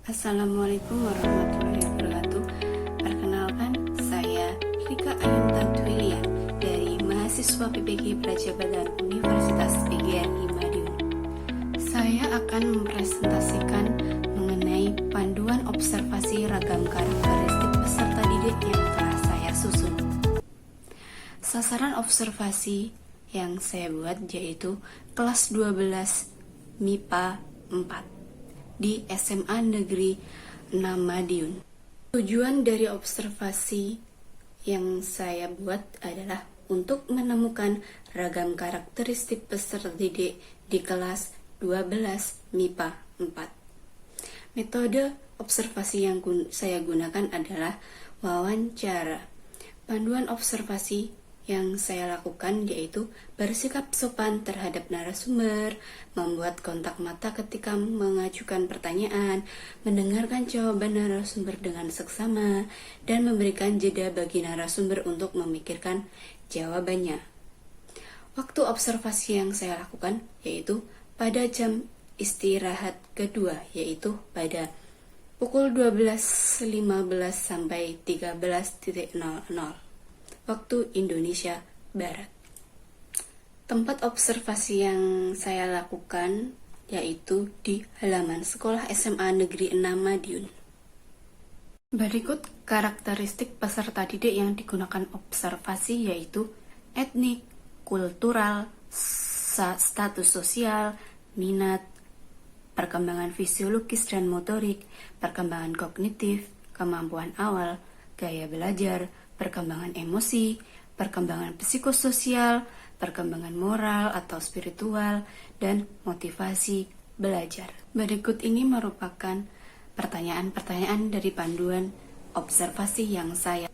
Assalamualaikum warahmatullahi wabarakatuh. Perkenalkan, saya Rika Ayunta Twilia dari mahasiswa PPG Prajabadan Universitas PGRI Madiun. Saya akan mempresentasikan mengenai panduan observasi ragam karakteristik peserta didik yang telah saya susun. Sasaran observasi yang saya buat yaitu kelas 12 MIPA 4 di SMA Negeri 6 Madiun. Tujuan dari observasi yang saya buat adalah untuk menemukan ragam karakteristik peserta didik di kelas 12 MIPA 4. Metode observasi yang saya gunakan adalah wawancara. Panduan observasi yang saya lakukan yaitu bersikap sopan terhadap narasumber, membuat kontak mata ketika mengajukan pertanyaan, mendengarkan jawaban narasumber dengan seksama, dan memberikan jeda bagi narasumber untuk memikirkan jawabannya. Waktu observasi yang saya lakukan yaitu pada jam istirahat kedua, yaitu pada pukul 12.15 sampai 13.00 waktu Indonesia Barat. Tempat observasi yang saya lakukan yaitu di halaman sekolah SMA Negeri 6 Madiun. Berikut karakteristik peserta didik yang digunakan observasi yaitu etnik, kultural, status sosial, minat, perkembangan fisiologis dan motorik, perkembangan kognitif, kemampuan awal, gaya belajar, perkembangan emosi, perkembangan psikososial, perkembangan moral atau spiritual, dan motivasi belajar. Berikut ini merupakan pertanyaan-pertanyaan dari panduan observasi yang saya.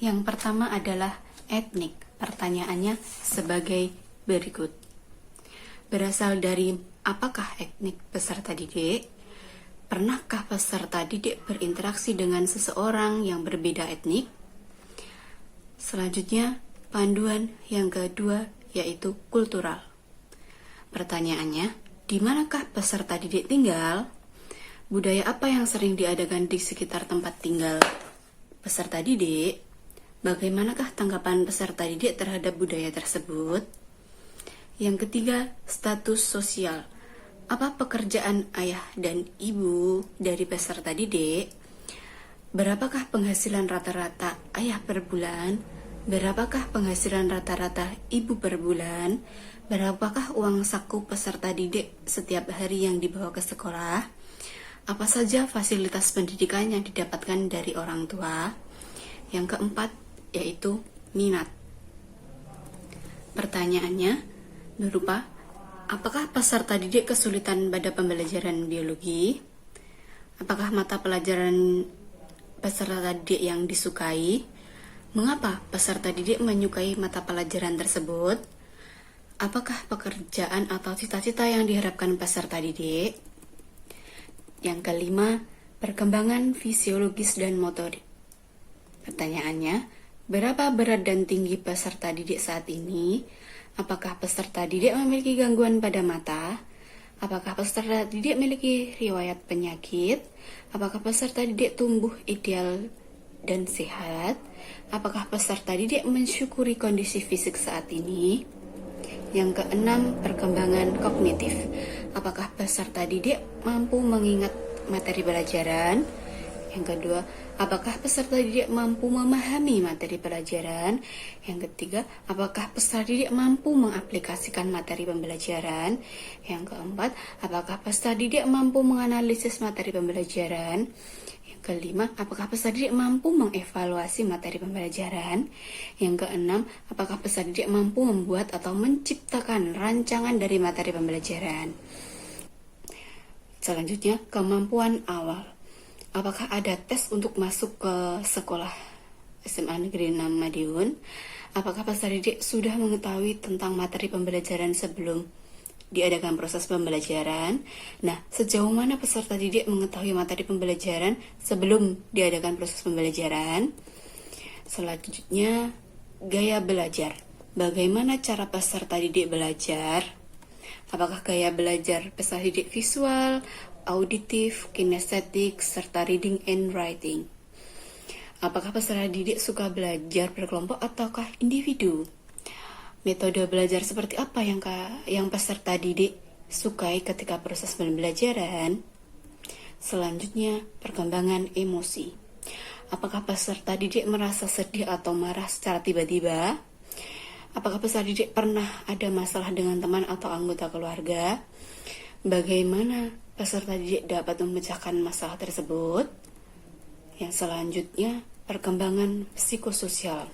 Yang pertama adalah etnik. Pertanyaannya sebagai berikut. Berasal dari apakah etnik peserta didik? Pernahkah peserta didik berinteraksi dengan seseorang yang berbeda etnik? Selanjutnya, panduan yang kedua yaitu kultural. Pertanyaannya, di manakah peserta didik tinggal? Budaya apa yang sering diadakan di sekitar tempat tinggal peserta didik? Bagaimanakah tanggapan peserta didik terhadap budaya tersebut? Yang ketiga, status sosial. Apa pekerjaan ayah dan ibu dari peserta didik? Berapakah penghasilan rata-rata ayah per bulan? Berapakah penghasilan rata-rata ibu per bulan? Berapakah uang saku peserta didik setiap hari yang dibawa ke sekolah? Apa saja fasilitas pendidikan yang didapatkan dari orang tua? Yang keempat, yaitu minat. Pertanyaannya berupa, apakah peserta didik kesulitan pada pembelajaran biologi? Apakah mata pelajaran peserta didik yang disukai? Mengapa peserta didik menyukai mata pelajaran tersebut? Apakah pekerjaan atau cita-cita yang diharapkan peserta didik? Yang kelima, perkembangan fisiologis dan motorik. Pertanyaannya, berapa berat dan tinggi peserta didik saat ini? Apakah peserta didik memiliki gangguan pada mata? Apakah peserta didik memiliki riwayat penyakit? Apakah peserta didik tumbuh ideal dan sehat? Apakah peserta didik mensyukuri kondisi fisik saat ini? Yang keenam, perkembangan kognitif. Apakah peserta didik mampu mengingat materi pelajaran? Yang kedua, apakah peserta didik mampu memahami materi pelajaran? Yang ketiga, apakah peserta didik mampu mengaplikasikan materi pembelajaran? Yang keempat, apakah peserta didik mampu menganalisis materi pembelajaran? Yang kelima, apakah peserta didik mampu mengevaluasi materi pembelajaran? Yang keenam, apakah peserta didik mampu membuat atau menciptakan rancangan dari materi pembelajaran? Selanjutnya, kemampuan awal. Apakah ada tes untuk masuk ke sekolah SMA Negeri 6 Madiun? Apakah peserta didik sudah mengetahui tentang materi pembelajaran sebelum diadakan proses pembelajaran? Nah, sejauh mana peserta didik mengetahui materi pembelajaran sebelum diadakan proses pembelajaran? Selanjutnya, gaya belajar. Bagaimana cara peserta didik belajar? Apakah gaya belajar peserta didik visual, auditif, kinestetik, serta reading and writing. Apakah peserta didik suka belajar berkelompok ataukah individu? Metode belajar seperti apa yang peserta didik sukai ketika proses pembelajaran? Selanjutnya, perkembangan emosi. Apakah peserta didik merasa sedih atau marah secara tiba-tiba? Apakah peserta didik pernah ada masalah dengan teman atau anggota keluarga? Bagaimana peserta didik dapat memecahkan masalah tersebut? Yang selanjutnya, perkembangan psikososial.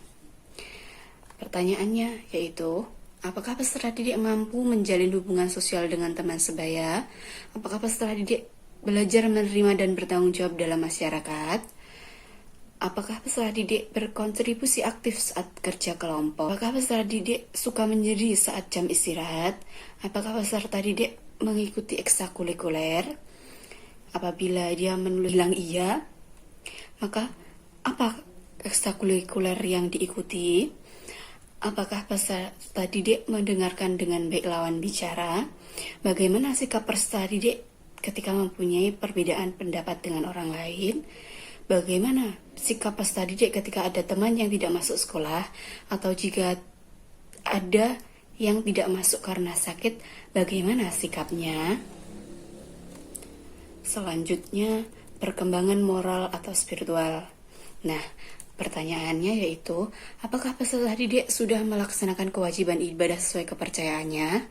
Pertanyaannya yaitu, apakah peserta didik mampu menjalin hubungan sosial dengan teman sebaya? Apakah peserta didik belajar menerima dan bertanggung jawab dalam masyarakat? Apakah peserta didik berkontribusi aktif saat kerja kelompok? Apakah peserta didik suka menyendiri saat jam istirahat? Apakah peserta didik mengikuti ekstrakurikuler? Apabila dia bilang iya, maka apa ekstrakurikuler yang diikuti? Apakah peserta didik mendengarkan dengan baik lawan bicara? Bagaimana sikap peserta didik ketika mempunyai perbedaan pendapat dengan orang lain? Bagaimana sikap peserta didik ketika ada teman yang tidak masuk sekolah, atau jika ada yang tidak masuk karena sakit, bagaimana sikapnya? Selanjutnya, perkembangan moral atau spiritual. Nah, pertanyaannya yaitu, apakah peserta didik sudah melaksanakan kewajiban ibadah sesuai kepercayaannya?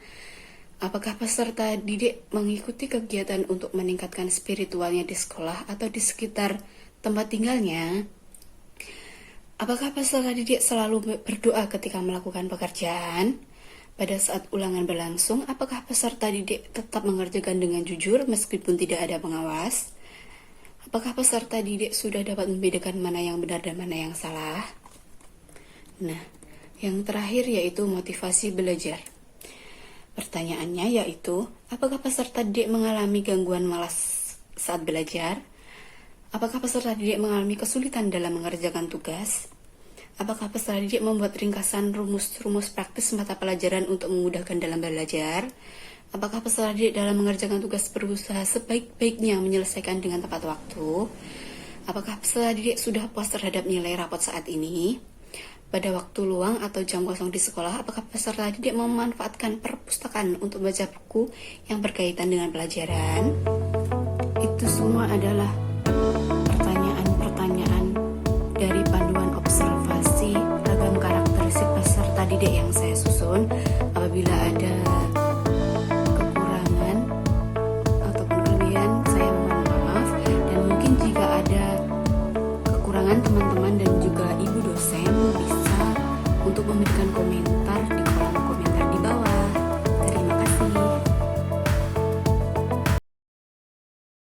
Apakah peserta didik mengikuti kegiatan untuk meningkatkan spiritualnya di sekolah atau di sekitar tempat tinggalnya? Apakah peserta didik selalu berdoa ketika melakukan pekerjaan? Pada saat ulangan berlangsung, apakah peserta didik tetap mengerjakan dengan jujur meskipun tidak ada pengawas? Apakah peserta didik sudah dapat membedakan mana yang benar dan mana yang salah? Nah, yang terakhir yaitu motivasi belajar. Pertanyaannya yaitu, apakah peserta didik mengalami gangguan malas saat belajar? Apakah peserta didik mengalami kesulitan dalam mengerjakan tugas? Apakah peserta didik membuat ringkasan rumus-rumus praktis mata pelajaran untuk memudahkan dalam belajar? Apakah peserta didik dalam mengerjakan tugas berusaha sebaik-baiknya menyelesaikan dengan tepat waktu? Apakah peserta didik sudah puas terhadap nilai rapot saat ini? Pada waktu luang atau jam kosong di sekolah, apakah peserta didik memanfaatkan perpustakaan untuk baca buku yang berkaitan dengan pelajaran? Itu semua adalah pertanyaan-pertanyaan dari panduan observasi ragam karakteristik peserta didik yang saya susun. Apabila ada kekurangan ataupun kelebihan, saya mohon maaf. Dan mungkin jika ada kekurangan, teman-teman dan juga ibu dosen bisa untuk memberikan komentar